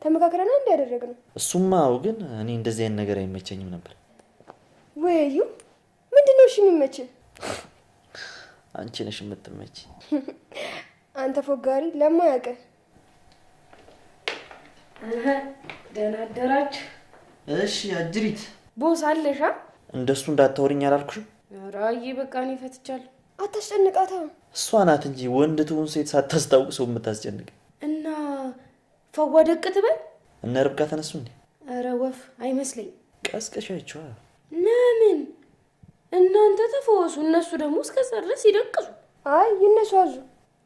ተመካክረና እንዲያደርግነው እሱማው ግን እኔ እንደዚህ አይነት ነገር አይመቸኝም ነበር ወይዩ ምንድነው እሺ የሚመችህ አንቺ ነሽ የምትመጪ አንተ ፎጋሪ ለማያውቅ ደህና አደራችሁ እሺ አጅሪት ቦስ አለሻ እንደሱ እንዳታወሪኝ አላልኩሽም ራይ በቃ እኔ ፈትቻለሁ አታስጨንቃታ እሷ ናት እንጂ ወንድ ትሁን ሴት ሳታስታውቀው የምታስጨንቅ እና ፈዋ ደቅ ትበል እና ርብቃ ተነሱ እንዴ ኧረ ወፍ አይመስለኝ ቀስቀሻቸው ለምን እናንተ ተፈወሱ እነሱ ደግሞ እስከዛ ድረስ ይደቅሱ አይ ይነሱ አዙ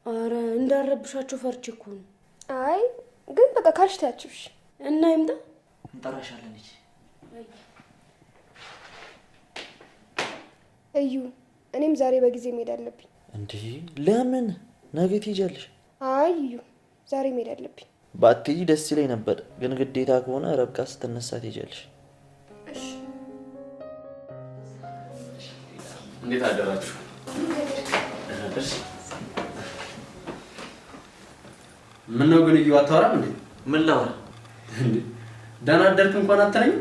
ኧረ እንዳረብሻቸው ፈርቼ እኮ ነው አይ ግን በቃ ካልሽታችሁሽ እና ይምጣ እንጠራሻለን እጂ እዩ እኔም ዛሬ በጊዜ መሄድ አለብኝ እንዴ ለምን ነገ ትሄጃለሽ አይ እዩ ዛሬ መሄድ አለብኝ ባትሄጂ ደስ ይለኝ ነበር ግን ግዴታ ከሆነ ርብቃ ስትነሳ ትሄጃለሽ እሺ እንዴት አደራችሁ ምን ነው ግን እዩ አታወራም እንዴ ምን ላወራ እንዴ ደህና አደርክ እንኳን አትለኝም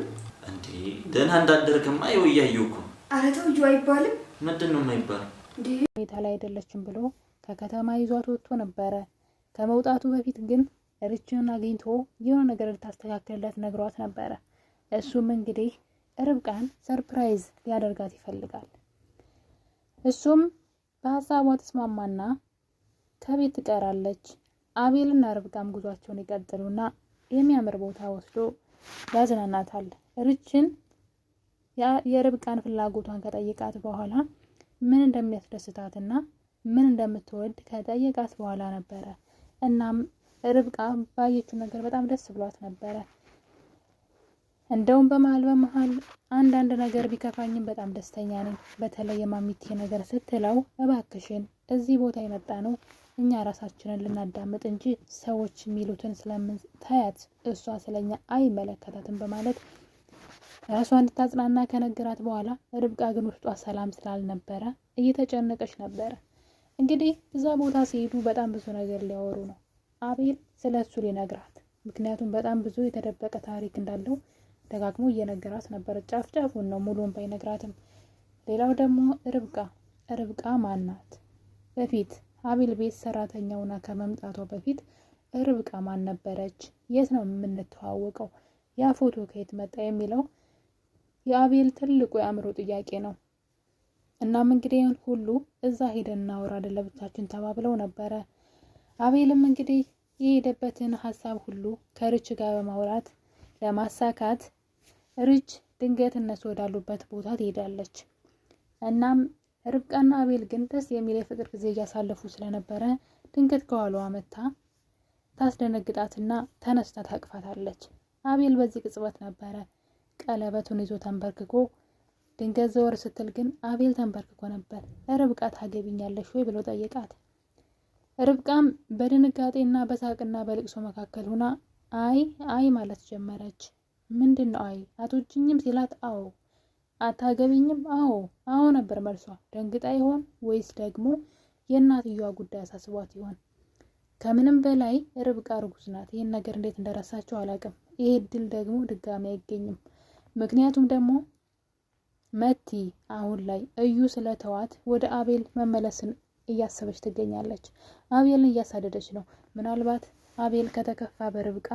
እንዴ ደህና እንዳደርክማ ይወያየው እኮ ኧረ ተው እዩ አይባልም ምንድነው የማይባለው እንዴ ሁኔታ ላይ አይደለችም ብሎ ከከተማ ይዟት ወጥቶ ነበረ ከመውጣቱ በፊት ግን ርችን አግኝቶ የሆነ ነገር ልታስተካክልለት ነግሯት ነበረ እሱም እንግዲህ ርብቃን ሰርፕራይዝ ሊያደርጋት ይፈልጋል እሱም በሐሳቧ ተስማማና ከቤት ትቀራለች አቤልና ርብቃም ጉዟቸውን ይቀጥሉና የሚያምር ቦታ ወስዶ ያዝናናታል ርችን የርብቃን ፍላጎቷን ከጠየቃት በኋላ ምን እንደሚያስደስታትና ምን እንደምትወድ ከጠየቃት በኋላ ነበረ እናም ርብቃ ባየችው ነገር በጣም ደስ ብሏት ነበረ እንደውም በመሃል አንዳንድ ነገር ቢከፋኝም በጣም ደስተኛ ነኝ በተለይ የማሚቴ ነገር ስትለው እባክሽን እዚህ ቦታ የመጣ ነው እኛ ራሳችንን ልናዳምጥ እንጂ ሰዎች የሚሉትን ስለምታያት እሷ ስለኛ አይመለከታትም በማለት ራሷን እንድታጽናና ከነገራት በኋላ ርብቃ ግን ውስጧ ሰላም ስላልነበረ እየተጨነቀች ነበረ እንግዲህ እዛ ቦታ ሲሄዱ በጣም ብዙ ነገር ሊያወሩ ነው አቤል ስለሱ ሊነግራት ምክንያቱም በጣም ብዙ የተደበቀ ታሪክ እንዳለው ደጋግሞ እየነገራት ነበር ጫፍ ጫፉን ነው ሙሉን ባይነግራትም ሌላው ደግሞ ርብቃ ማናት በፊት አቤል ቤት ሰራተኛውና ከመምጣቷ በፊት ርብቃ ማን ነበረች የት ነው የምንተዋወቀው ያ ፎቶ ከየት መጣ የሚለው የአቤል ትልቁ የአእምሮ ጥያቄ ነው እናም እንግዲህ ሁሉ እዛ ሄደን እናወራ ለብቻችን ተባብለው ነበረ አቤልም እንግዲህ የሄደበትን ሐሳብ ሁሉ ከርች ጋር በማውራት ለማሳካት ርች ድንገት እነሱ ወዳሉበት ቦታ ትሄዳለች እናም ርብቃና አቤል ግን ደስ የሚል የፍቅር ጊዜ እያሳለፉ ስለነበረ ድንገት ከኋላዋ መታ ታስደነግጣትና ተነስታ ታቅፋታለች አቤል በዚህ ቅጽበት ነበረ ቀለበቱን ይዞ ተንበርክኮ ድንገት ዘወር ስትል ግን አቤል ተንበርክኮ ነበር ርብቃ ታገቢኛለሽ ወይ ብሎ ጠየቃት ርብቃም በድንጋጤና በሳቅና በልቅሶ መካከል ሆና አይ ማለት ጀመረች ምንድነው አይ አትወጂኝም ሲላት አዎ አታገቢኝም አዎ ነበር መልሷ ደንግጣ ይሆን ወይስ ደግሞ የእናትየዋ ጉዳይ አሳስቧት ይሆን ከምንም በላይ ርብቃ እርጉዝ ናት ይሄን ነገር እንዴት እንደረሳቸው አላውቅም ይሄ ድል ደግሞ ድጋሚ አይገኝም ምክንያቱም ደግሞ መቲ አሁን ላይ እዩ ስለተዋት ወደ አቤል መመለስን እያሰበች ትገኛለች አቤልን እያሳደደች ነው ምናልባት አቤል ከተከፋ በርብቃ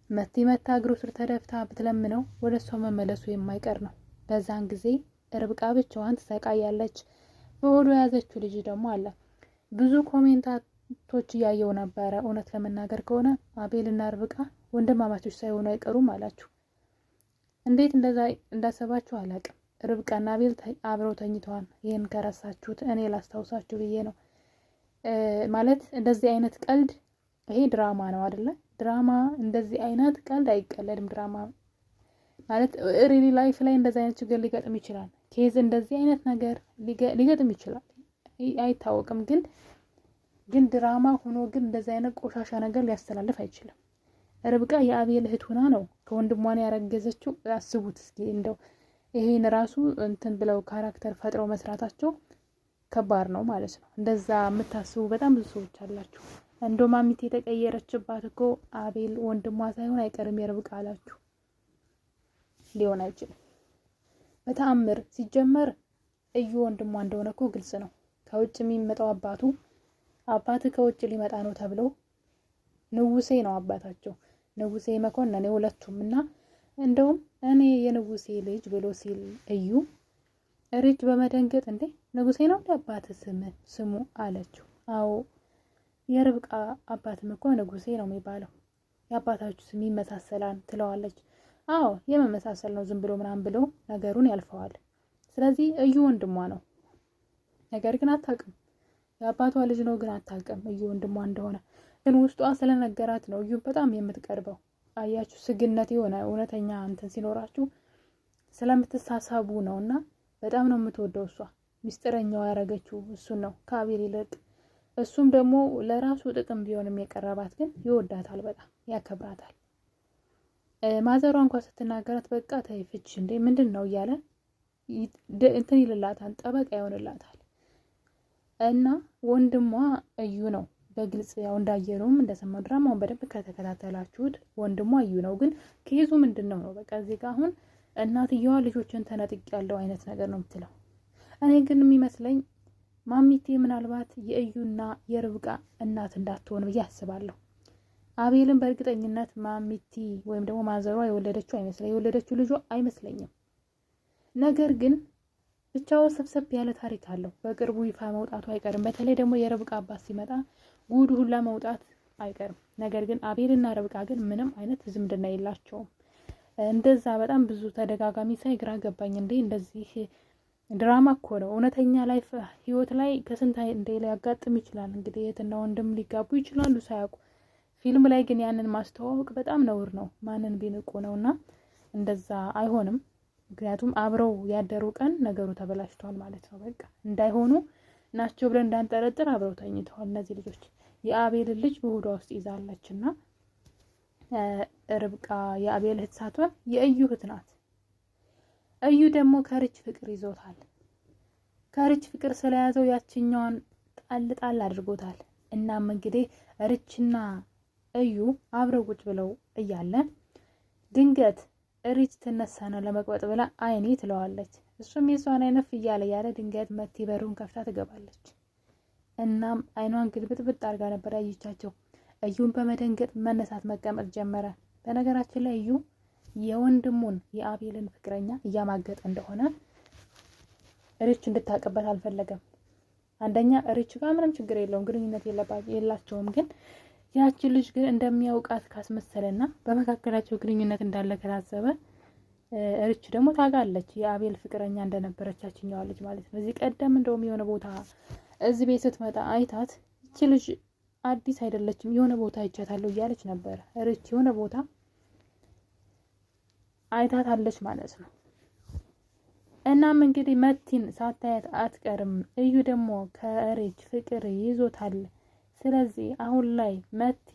መቲ መታ እግሩ ስር ተደፍታ ብትለምነው ወደሷ መመለሱ የማይቀር ነው በዛን ጊዜ ርብቃ ብቻዋን ትሰቃያለች በሆዷ ያዘችው ልጅ ደግሞ አለ ብዙ ኮሜንታቶች ያየው ነበር እውነት ለመናገር ከሆነ አቤልና ርብቃ ወንድማማቾች ሳይሆኑ አይቀሩም አላችሁ እንዴት እንደዛ እንዳሰባችሁ አላውቅም ርብቃና አቤል አብረው ተኝተዋል ይሄን ከረሳችሁት እኔ ላስታውሳችሁ ብዬ ነው ማለት እንደዚህ አይነት ቀልድ ይሄ ድራማ ነው አይደለ ድራማ እንደዚህ አይነት ቀልድ አይቀለድም ድራማ ማለት ሪሊ ላይፍ ላይ እንደዚህ አይነት ችግር ሊገጥም ይችላል ኬዝ እንደዚህ አይነት ነገር ሊገጥም ይችላል አይታወቅም ግን ድራማ ሆኖ ግን እንደዚህ አይነት ቆሻሻ ነገር ሊያስተላልፍ አይችልም ርብቃ የአቤል እህት ሆና ነው ከወንድሟን ያረገዘችው አስቡት እስኪ እንደው ይሄን ራሱ እንትን ብለው ካራክተር ፈጥረው መስራታቸው ከባድ ነው ማለት ነው እንደዛ የምታስቡ በጣም ብዙ ሰዎች አላችሁ እንደው ማሚቴ የተቀየረችባት እኮ አቤል ወንድሟ ሳይሆን አይቀርም የርብቃ አላችሁ። ሊሆን አይችልም በተአምር። ሲጀመር እዩ ወንድሟ እንደሆነ እኮ ግልጽ ነው። ከውጭ የሚመጣው አባት ከውጭ ሊመጣ ነው ተብሎ ንጉሴ ነው አባታቸው፣ ንጉሴ መኮንን የሁለቱም። እና እንደውም እኔ የንጉሴ ልጅ ብሎ ሲል እዩ ሪች በመደንገጥ እንዴ ንጉሴ ነው እንደ አባት ስሙ አለችው። አዎ የርብቃ አባትም እኮ ንጉሴ ነው የሚባለው፣ የአባታችሁ ስም ይመሳሰላል ትለዋለች። አዎ የመመሳሰል ነው ዝም ብሎ ምናምን ብሎ ነገሩን ያልፈዋል። ስለዚህ እዩ ወንድሟ ነው፣ ነገር ግን አታውቅም። የአባቷ ልጅ ነው ግን አታውቅም እዩ ወንድሟ እንደሆነ። ግን ውስጧ ስለነገራት ነው እዩ በጣም የምትቀርበው። አያችሁ ስግነት የሆነ እውነተኛ እንትን ሲኖራችሁ ስለምትሳሳቡ ነውና በጣም ነው የምትወደው እሷ። ሚስጥረኛው ያረገችው እሱን ነው ከአቤል ይልቅ። እሱም ደግሞ ለራሱ ጥቅም ቢሆንም የቀረባት ግን ይወዳታል፣ በጣም ያከብራታል። ማዘሯ እንኳን ስትናገራት በቃ ተይፍች እንዴ ምንድን ነው እያለ እንትን ይልላታል፣ ጠበቃ ይሆንላታል። እና ወንድሟ እዩ ነው በግልጽ ያው እንዳየሩም እንደሰማው ድራማውን በደንብ ከተከታተላችሁት ወንድሟ እዩ ነው። ግን ከይዙ ምንድነው ነው በቃ እዚህ ጋር አሁን እናትየዋ ልጆችን ተነጥቅ ያለው አይነት ነገር ነው የምትለው። እኔ ግን የሚመስለኝ ማሚቴ ምናልባት የእዩና የርብቃ እናት እንዳትሆን ብዬ አስባለሁ። አቤልን በእርግጠኝነት ማሚቲ ወይም ደግሞ ማዘሯ የወለደችው የወለደችው ልጇ አይመስለኝም። ነገር ግን ብቻው ሰብሰብ ያለ ታሪክ አለው። በቅርቡ ይፋ መውጣቱ አይቀርም። በተለይ ደግሞ የርብቃ አባት ሲመጣ ጉድ ሁላ መውጣት አይቀርም። ነገር ግን አቤልና ርብቃ ግን ምንም አይነት ዝምድና የላቸውም። እንደዛ በጣም ብዙ ተደጋጋሚ ሳይ ግራ ገባኝ። እንዴ እንደዚህ ድራማ እኮ ነው። እውነተኛ ላይፍ ህይወት ላይ ከስንት እንደ ሊያጋጥም ይችላል። እንግዲህ እህትና ወንድም ሊጋቡ ይችላሉ ሳያውቁ። ፊልም ላይ ግን ያንን ማስተዋወቅ በጣም ነውር ነው፣ ማንን ቢንቁ ነውና እንደዛ አይሆንም። ምክንያቱም አብረው ያደሩ ቀን ነገሩ ተበላሽቷል ማለት ነው። በቃ እንዳይሆኑ ናቸው ብለን እንዳንጠረጥር አብረው ተኝተዋል እነዚህ ልጆች። የአቤልን ልጅ በሆዷ ውስጥ ይዛለችና ርብቃ የአቤል እህት ሳትሆን የእዩ እህት ናት። እዩ ደግሞ ከርች ፍቅር ይዞታል። ከርች ፍቅር ስለያዘው ያችኛዋን ጣል አድርጎታል። እናም እንግዲህ ርችና እዩ አብረው ቁጭ ብለው እያለ ድንገት ሪች ትነሳና ለመቅበጥ ብላ አይኔ ትለዋለች። እሱም የሷን አይነፍ እያለ ያለ ድንገት መቲ በሩን ከፍታ ትገባለች። እናም አይኗን ግልብጥብጥ አድርጋ ነበር ያየቻቸው። እዩን በመደንገጥ መነሳት መቀመጥ ጀመረ። በነገራችን ላይ እዩ የወንድሙን የአቤልን ፍቅረኛ እያማገጠ እንደሆነ ሪች እንድታቀበት አልፈለገም። አንደኛ ሪች ጋር ምንም ችግር የለውም፣ ግንኙነት የላቸውም። ግን ያቺ ልጅ ግን እንደሚያውቃት ካስመሰለና በመካከላቸው ግንኙነት እንዳለ ከታዘበ ሪች ደግሞ ታውቃለች የአቤል ፍቅረኛ እንደነበረች ያችኛዋ ልጅ ማለት ነው። እዚህ ቀደም እንደውም የሆነ ቦታ እዚህ ቤት ስትመጣ አይታት ይቺ ልጅ አዲስ አይደለችም የሆነ ቦታ አይቻታለሁ እያለች ነበር። ሪች የሆነ ቦታ አይታታለች ማለት ነው። እናም እንግዲህ መቲን ሳታያት አትቀርም። እዩ ደግሞ ከሪች ፍቅር ይዞታል። ስለዚህ አሁን ላይ መቲ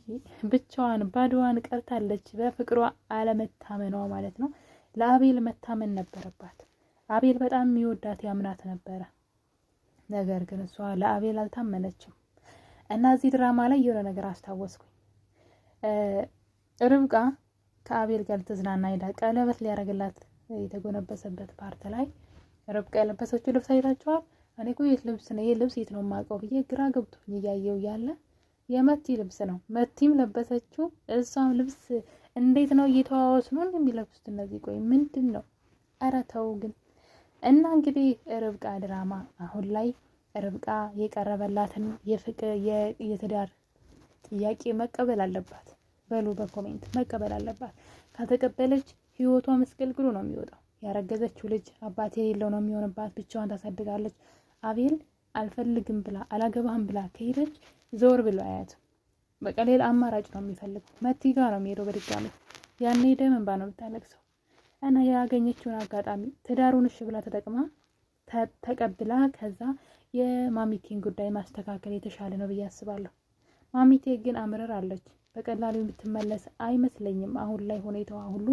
ብቻዋን ባዶዋን ቀርታለች። በፍቅሯ አለመታመኗ ማለት ነው። ለአቤል መታመን ነበረባት። አቤል በጣም የሚወዳት ያምናት ነበረ። ነገር ግን እሷ ለአቤል አልታመነችም። እና እዚህ ድራማ ላይ የሆነ ነገር አስታወስኩኝ። ርብቃ ከአቤል ጋር ተዝናና ሄዳ ቀለበት ሊያረግላት የተጎነበሰበት ፓርት ላይ ርብቃ የለበሰችው ልብስ አይታችኋል። እኔ እኮ የት ልብስ ነው ይሄ ልብስ የት ነው የማውቀው ብዬ ግራ ገብቶኝ እያየው ያለ የመቲ ልብስ ነው። መቲም ለበሰችው። እሷም ልብስ እንዴት ነው እየተዋወሱ ነው እንደሚለብሱት እነዚህ? ቆይ ምንድን ነው? ኧረ ተው ግን። እና እንግዲህ ርብቃ ድራማ አሁን ላይ ርብቃ የቀረበላትን የፍቅር የትዳር ጥያቄ መቀበል አለባት። በሉ በኮሜንት መቀበል አለባት። ካልተቀበለች ህይወቷ መስገልግሉ ነው የሚወጣው። ያረገዘችው ልጅ አባት የሌለው ነው የሚሆንባት። ብቻዋን ታሳድጋለች። አቤል አልፈልግም ብላ አላገባህም ብላ ከሄደች ዘወር ብሎ አያትም። በቃ ሌላ አማራጭ ነው የሚፈልገው። መቲ ጋር ነው የሚሄደው በድጋሚ። ያኔ ደም እንባ ነው የምታለቅሰው። እና ያገኘችውን አጋጣሚ ትዳሩን እሺ ብላ ተጠቅማ ተቀብላ ከዛ የማሚቴን ጉዳይ ማስተካከል የተሻለ ነው ብዬ አስባለሁ። ማሚቴ ግን አምረር አለች። በቀላሉ የምትመለስ አይመስለኝም። አሁን ላይ ሁኔታዋ ሁሉ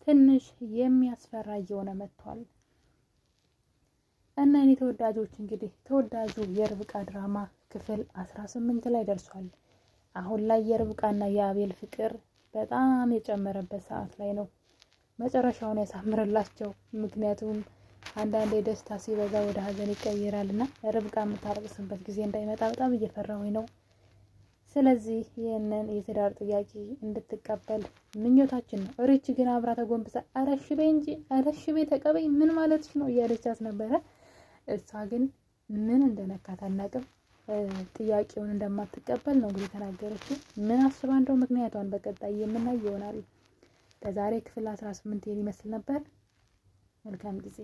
ትንሽ የሚያስፈራ እየሆነ መጥቷል። እና እኔ ተወዳጆች እንግዲህ ተወዳጁ የርብቃ ድራማ ክፍል 18 ላይ ደርሷል። አሁን ላይ የርብቃና የአቤል ፍቅር በጣም የጨመረበት ሰዓት ላይ ነው። መጨረሻውን ያሳምርላቸው። ምክንያቱም አንዳንዴ ደስታ ሲበዛ ወደ ሀዘን ይቀየራልና ርብቃ የምታለቅስበት ጊዜ እንዳይመጣ በጣም እየፈራሁኝ ነው። ስለዚህ ይህንን የትዳር ጥያቄ እንድትቀበል ምኞታችን ነው። ሪች ግን አብራ ተጎንብሳ አረሽ በይ እንጂ አረሽ በይ ተቀበይ ምን ማለትሽ ነው እያለቻት ነበረ። እሷ ግን ምን እንደነካት አናውቅም። ጥያቄውን እንደማትቀበል ነው እንግዲህ ተናገረችው። ምን አስባ እንደው ምክንያቷን በቀጣይ የምናይ ይሆናል። ለዛሬ ክፍል 18 ይመስል ነበር። መልካም ጊዜ